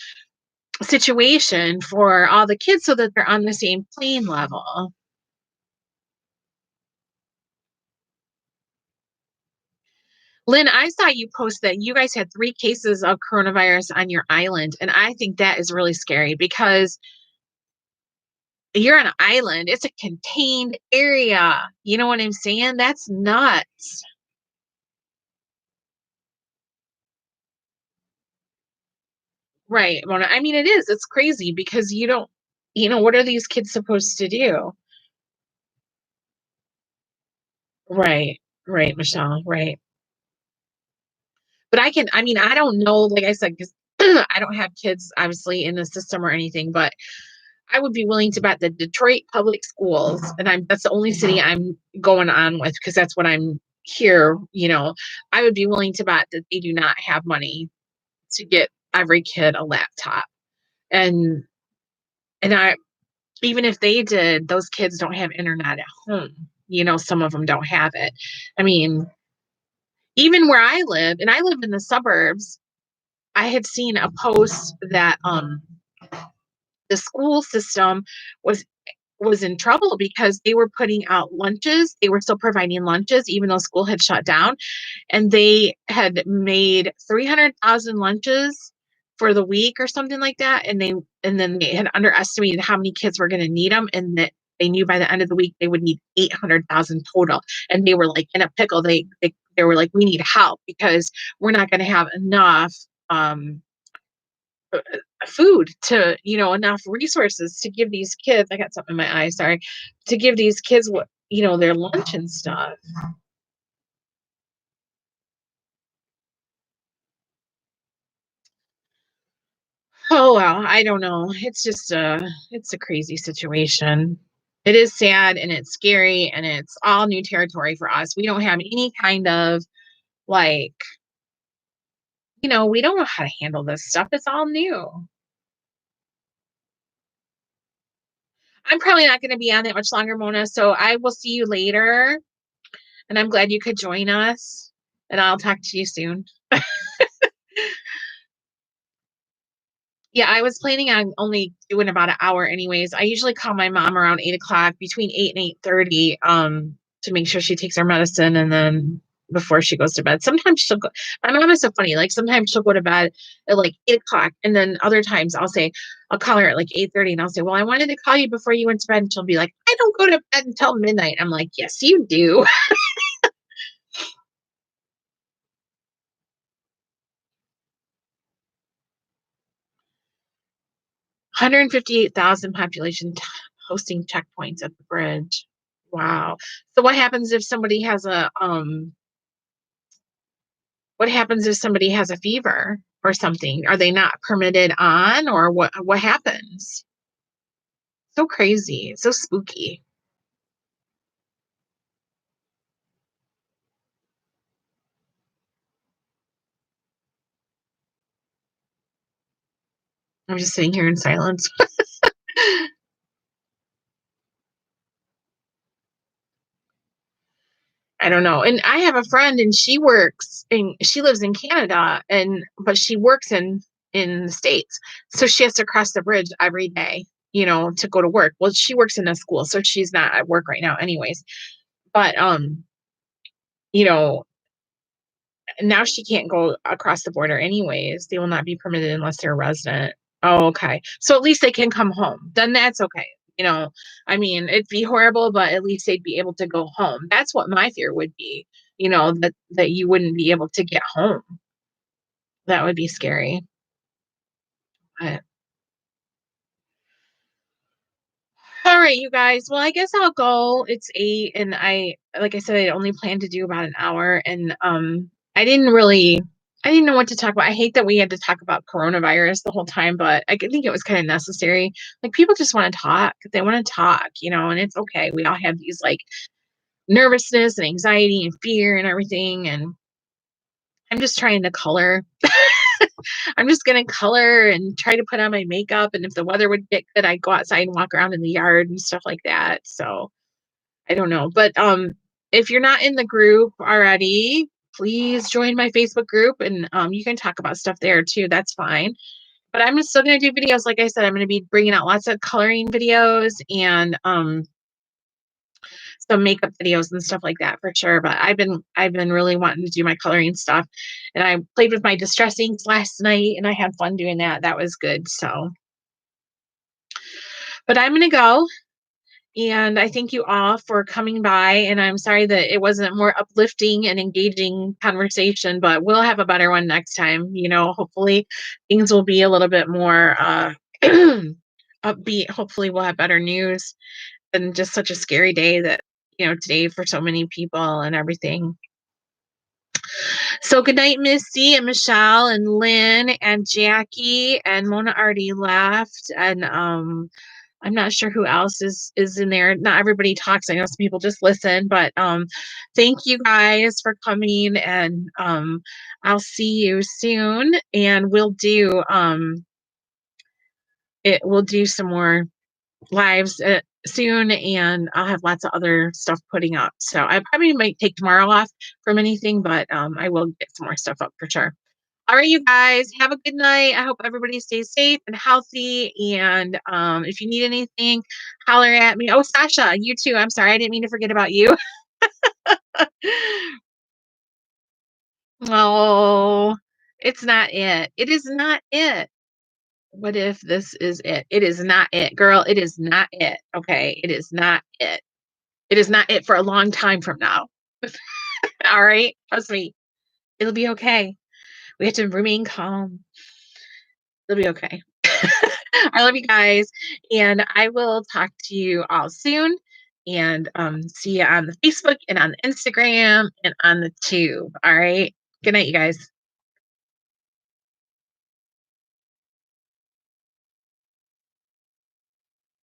situation for all the kids so that they're on the same plane level. Lynn, I saw you post that you guys had 3 cases of coronavirus on your island, and I think that is really scary because you're on an island. It's a contained area. You know what I'm saying? That's nuts. Right, Mona. I mean, it is. It's crazy because you don't, what are these kids supposed to do? Right, right, Michelle, right. But I mean, I don't know, like I said, because I don't have kids obviously in the system or anything, but I would be willing to bet that Detroit Public Schools, and that's the only city I'm going on with because that's what I'm here, I would be willing to bet that they do not have money to get every kid a laptop. And I even if they did, those kids don't have internet at home. Some of them don't have it. I mean, even where I live, and I live in the suburbs, I had seen a post that the school system was in trouble because they were putting out lunches. They were still providing lunches even though school had shut down, and they had made 300,000 lunches for the week or something like that, and then they had underestimated how many kids were going to need them, and that they knew by the end of the week they would need 800,000 total, and they were like in a pickle. They were like, we need help because we're not going to have enough food to, enough resources to give these kids. I got something in my eye, sorry, to give these kids what, their lunch and stuff. Oh well, I don't know. It's a crazy situation. It is sad and it's scary and it's all new territory for us. We don't have any kind of like, we don't know how to handle this stuff. It's all new. I'm probably not going to be on that much longer, Mona. So I will see you later. And I'm glad you could join us. and I'll talk to you soon. Yeah, I was planning on only doing about an hour anyways. I usually call my mom around 8 o'clock, between 8 and 8:30, to make sure she takes her medicine and then before she goes to bed. Sometimes she'll go, my mom is so funny. Like sometimes she'll go to bed at like 8 o'clock. And then other times I'll call her at like 8:30 and I'll say, well, I wanted to call you before you went to bed. And she'll be like, I don't go to bed until midnight. I'm like, yes, you do. 158,000 population hosting checkpoints at the bridge. Wow. So what happens if somebody has a fever or something? Are they not permitted on or what happens? So crazy, so spooky. I'm just sitting here in silence. I don't know. And I have a friend and she lives in Canada and but she works in the States. So she has to cross the bridge every day, to go to work. Well, she works in a school, so she's not at work right now anyways. But you know, now she can't go across the border anyways. They will not be permitted unless they're a resident. Oh, okay. So at least they can come home. Then that's okay. You know, I mean, it'd be horrible, but at least they'd be able to go home. That's what my fear would be, that you wouldn't be able to get home. That would be scary. But all right, you guys. Well, I guess I'll go. It's 8 and like I said, I only planned to do about an hour and I didn't know what to talk about. I hate that we had to talk about coronavirus the whole time, but I think it was kind of necessary. Like people just want to talk. They want to talk, and it's okay. We all have these like nervousness and anxiety and fear and everything and I'm just trying to color. I'm just gonna color and try to put on my makeup and if the weather would get good, I'd go outside and walk around in the yard and stuff like that. So I don't know. But if you're not in the group already, please join my Facebook group and you can talk about stuff there too. That's fine. But I'm still going to do videos. Like I said, I'm going to be bringing out lots of coloring videos and some makeup videos and stuff like that for sure. But I've been really wanting to do my coloring stuff. And I played with my distress inks last night and I had fun doing that. That was good. So, but I'm going to go. And I thank you all for coming by. And I'm sorry that it wasn't more uplifting and engaging conversation, but we'll have a better one next time. Hopefully things will be a little bit more upbeat. Hopefully we'll have better news than just such a scary day that, today for so many people and everything. So good night, Misty and Michelle and Lynn and Jackie and Mona already left. And I'm not sure who else is in there. Not everybody talks. I know some people just listen, but thank you guys for coming and I'll see you soon and we'll do some more lives soon and I'll have lots of other stuff putting up. So I probably might take tomorrow off from anything, but I will get some more stuff up for sure. All right, you guys, have a good night. I hope everybody stays safe and healthy. And if you need anything, holler at me. Oh, Sasha, you too. I'm sorry. I didn't mean to forget about you. Oh, it's not it. It is not it. What if this is it? It is not it, girl. It is not it. Okay. It is not it. It is not it for a long time from now. All right. Trust me. It'll be okay. We have to remain calm. It'll be okay. I love you guys. And I will talk to you all soon. And see you on the Facebook and on the Instagram and on the tube. All right. Good night, you guys.